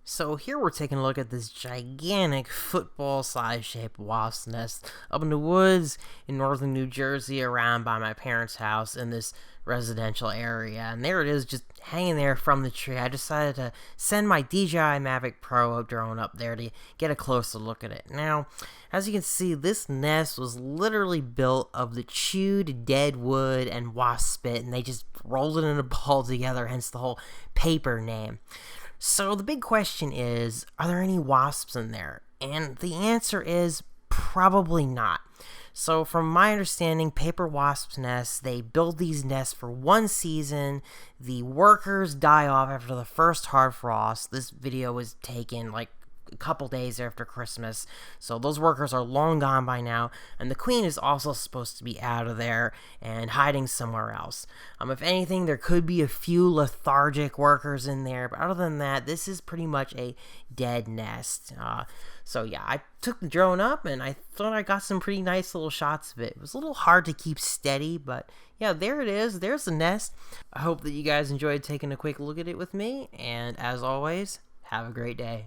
So here we're taking a look at this gigantic football-sized shaped wasp nest up in the woods in northern New Jersey around by my parents' house in this residential area. And there it is, just hanging there from the tree. I decided to send my DJI Mavic Pro drone up there to get a closer look at it. Now, as you can see, this nest was literally built of the chewed dead wood and wasp spit, and they just rolled it in a ball together, hence the whole paper name. So the big question is, are there any wasps in there? And the answer is probably not. So from my understanding, paper wasp nests, they build these nests for one season. The workers die off after the first hard frost. This video was taken like a couple days after Christmas, so those workers are long gone by now, and the queen is also supposed to be out of there and hiding somewhere else. If anything, there could be a few lethargic workers in there, but other than that, this is pretty much a dead nest. So yeah, I took the drone up and I thought I got some pretty nice little shots of it. It was a little hard to keep steady, but yeah, there it is. There's the nest. I hope that you guys enjoyed taking a quick look at it with me, and as always, have a great day.